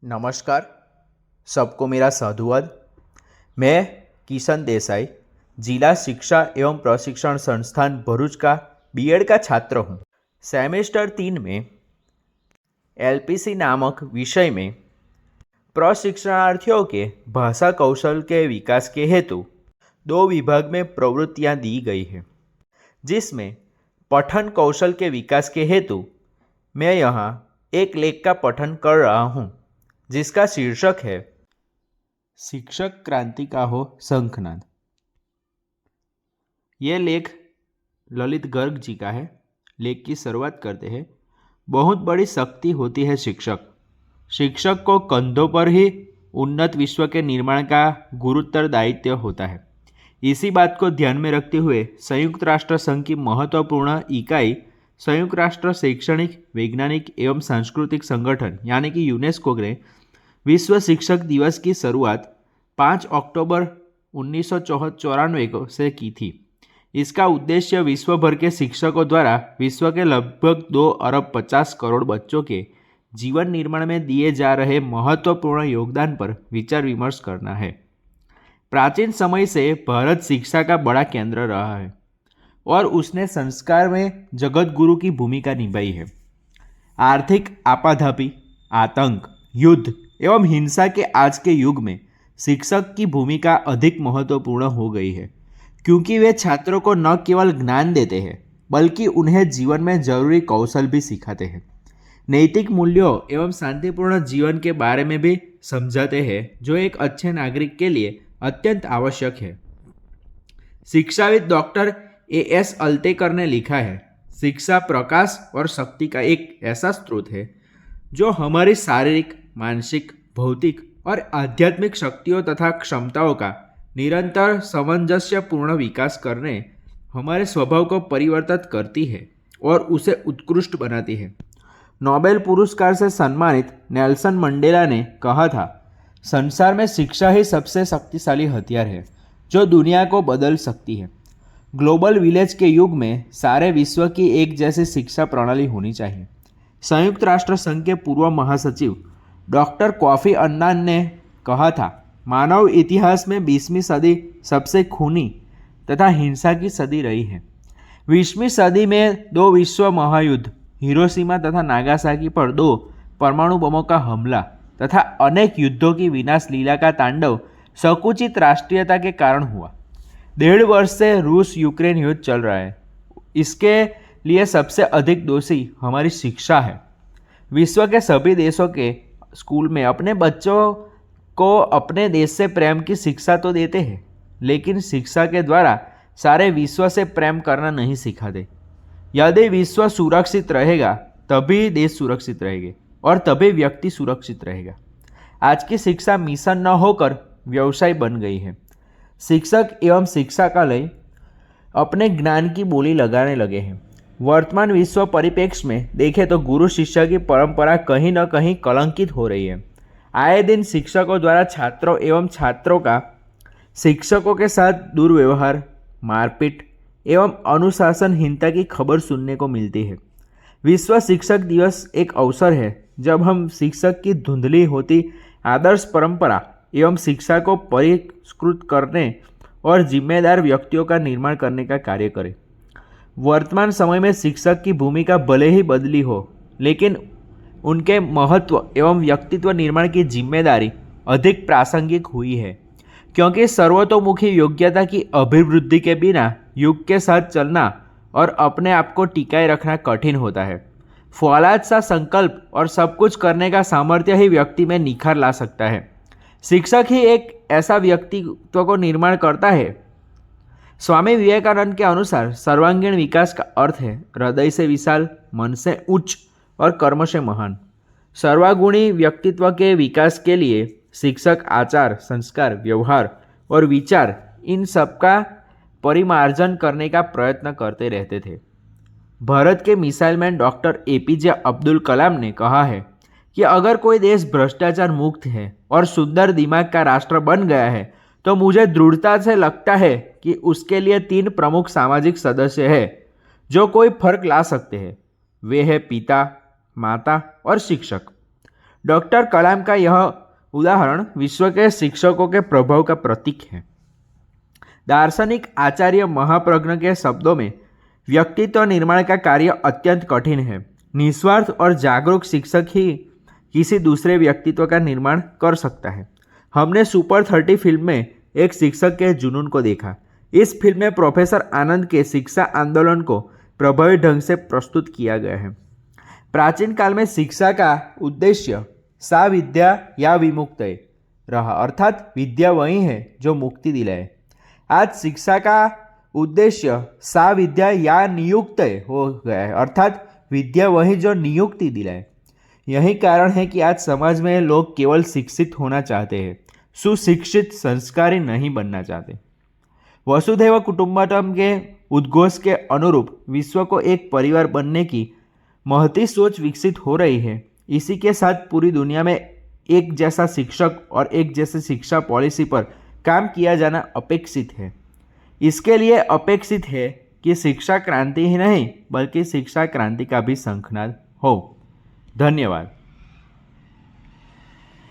नमस्कार, सबको मेरा साधुवाद। मैं किशन देसाई, जिला शिक्षा एवं प्रशिक्षण संस्थान भरूच का बीएड का छात्र हूँ। सेमेस्टर 3 में एलपीसी नामक विषय में प्रशिक्षणार्थियों के भाषा कौशल के विकास के हेतु 2 विभाग में प्रवृत्तियाँ दी गई हैं, जिसमें पठन कौशल के विकास के हेतु मैं यहाँ एक लेख का पठन कर रहा हूँ, जिसका शीर्षक है शिक्षक क्रांति का हो शंखनाद। ये लेख ललित गर्ग जी का है। लेख की शुरुआत करते हैं। बहुत बड़ी शक्ति होती है शिक्षक। शिक्षक को कंधों पर ही उन्नत विश्व के निर्माण का गुरुतर दायित्व होता है। इसी बात को ध्यान में रखते हुए संयुक्त राष्ट्र संघ की महत्वपूर्ण इकाई संयुक्त राष्ट्र शैक्षणिक, वैज्ञानिक एवं सांस्कृतिक संगठन यानी कि यूनेस्को ने विश्व शिक्षक दिवस की शुरुआत 5 अक्टूबर 1994 से की थी। इसका उद्देश्य विश्व भर के शिक्षकों द्वारा विश्व के लगभग 2 अरब 50 करोड़ बच्चों के जीवन निर्माण में दिए जा रहे महत्वपूर्ण योगदान पर विचार विमर्श करना है। प्राचीन समय से भारत शिक्षा का बड़ा केंद्र रहा है और उसने संस्कार में जगत गुरु की भूमिका निभाई है। आर्थिक आपाधापी, आतंक, युद्ध एवं हिंसा के आज के युग में शिक्षक की भूमिका अधिक महत्वपूर्ण हो गई है, क्योंकि वे छात्रों को न केवल ज्ञान देते हैं बल्कि उन्हें जीवन में जरूरी कौशल भी सिखाते हैं। नैतिक मूल्यों एवं शांतिपूर्ण जीवन के बारे में भी समझाते हैं, जो एक अच्छे नागरिक के लिए अत्यंत आवश्यक है। शिक्षाविद डॉक्टर एएस अल्तेकर ने लिखा है, शिक्षा प्रकाश और शक्ति का एक ऐसा स्रोत है जो हमारी शारीरिक, मानसिक, भौतिक और आध्यात्मिक शक्तियों तथा क्षमताओं का निरंतर सामंजस्यपूर्ण विकास करने, हमारे स्वभाव को परिवर्तित करती है और उसे उत्कृष्ट बनाती है। नोबेल पुरस्कार से सम्मानित नेल्सन मंडेला ने कहा था, संसार में शिक्षा ही सबसे शक्तिशाली हथियार है जो दुनिया को बदल सकती है। ग्लोबल विलेज के युग में सारे विश्व की एक जैसी शिक्षा प्रणाली होनी चाहिए। संयुक्त राष्ट्र संघ के पूर्व महासचिव डॉक्टर कोफी अन्नान ने कहा था, मानव इतिहास में 20वीं सदी सबसे खूनी तथा हिंसा की सदी रही है। 20वीं सदी में 2 विश्व महायुद्ध, हिरोशिमा तथा नागासाकी पर 2 परमाणु बमों का हमला तथा अनेक युद्धों की विनाश लीला का तांडव संकुचित राष्ट्रीयता के कारण हुआ। 1.5 वर्ष से रूस यूक्रेन युद्ध चल रहा है। इसके लिए सबसे अधिक दोषी हमारी शिक्षा है। विश्व के सभी देशों के स्कूल में अपने बच्चों को अपने देश से प्रेम की शिक्षा तो देते हैं, लेकिन शिक्षा के द्वारा सारे विश्व से प्रेम करना नहीं सिखाते। यदि विश्व सुरक्षित रहेगा तभी देश सुरक्षित रहेंगे और तभी व्यक्ति सुरक्षित रहेगा। आज की शिक्षा मिशन न होकर व्यवसाय बन गई है। शिक्षक एवं शिक्षाकालय अपने ज्ञान की बोली लगाने लगे हैं। वर्तमान विश्व परिप्रेक्ष्य में देखें तो गुरु शिष्य की परंपरा कहीं न कहीं कलंकित हो रही है। आए दिन शिक्षकों द्वारा छात्रों एवं छात्रों का शिक्षकों के साथ दुर्व्यवहार, मारपीट एवं अनुशासनहीनता की खबर सुनने को मिलती है। विश्व शिक्षक दिवस एक अवसर है जब हम शिक्षक की धुंधली होती आदर्श परंपरा एवं शिक्षा को परिष्कृत करने और जिम्मेदार व्यक्तियों का निर्माण करने का कार्य करें। वर्तमान समय में शिक्षक की भूमिका भले ही बदली हो, लेकिन उनके महत्व एवं व्यक्तित्व निर्माण की जिम्मेदारी अधिक प्रासंगिक हुई है, क्योंकि सर्वतोमुखी योग्यता की अभिवृद्धि के बिना युग के साथ चलना और अपने आप को टिकाए रखना कठिन होता है। फौलाद सा संकल्प और सब कुछ करने का सामर्थ्य ही व्यक्ति में निखार ला सकता है। शिक्षक ही एक ऐसा व्यक्तित्व को निर्माण करता है। स्वामी विवेकानंद के अनुसार सर्वांगीण विकास का अर्थ है हृदय से विशाल, मन से उच्च और कर्म से महान। सर्वागुणी व्यक्तित्व के विकास के लिए शिक्षक आचार, संस्कार, व्यवहार और विचार इन सब का परिमार्जन करने का प्रयत्न करते रहते थे। भारत के missile man doctor APJ Abdul Kalam ने कहा है कि अगर कोई देश भ्रष्टाचार मुक्त है और सुंदर दिमाग का राष्ट्र बन गया है तो मुझे दृढ़ता से लगता है कि उसके लिए 3 प्रमुख सामाजिक सदस्य हैं जो कोई फर्क ला सकते हैं। वे हैं पिता, माता और शिक्षक। डॉक्टर कलाम का यह उदाहरण विश्व के शिक्षकों के प्रभाव का प्रतीक है। दार्शनिक आचार्य महाप्रज्ञ के शब्दों में व्यक्तित्व निर्माण का कार्य अत्यंत कठिन है। निस्वार्थ और जागरूक शिक्षक ही किसी दूसरे व्यक्तित्व का निर्माण कर सकता है। हमने सुपर 30 फिल्म में एक शिक्षक के जुनून को देखा। इस फिल्म में प्रोफेसर आनंद के शिक्षा आंदोलन को प्रभावी ढंग से प्रस्तुत किया गया है। प्राचीन काल में शिक्षा का उद्देश्य सा विद्या या विमुक्तये रहा, अर्थात विद्या वही है जो मुक्ति दिलाए। आज शिक्षा का उद्देश्य सा विद्या या नियुक्तये हो गया है, अर्थात विद्या वही जो नियुक्ति दिलाए। यही कारण है कि आज समाज में लोग केवल शिक्षित होना चाहते हैं, सुशिक्षित संस्कारी नहीं बनना चाहते। वसुधैव कुटुंबकम के उद्घोष के अनुरूप विश्व को एक परिवार बनने की महती सोच विकसित हो रही है। इसी के साथ पूरी दुनिया में एक जैसा शिक्षक और एक जैसी शिक्षा पॉलिसी पर काम किया जाना अपेक्षित है। इसके लिए अपेक्षित है कि शिक्षा क्रांति ही नहीं बल्कि शिक्षा क्रांति का भी शंखनाद हो। धन्यवाद।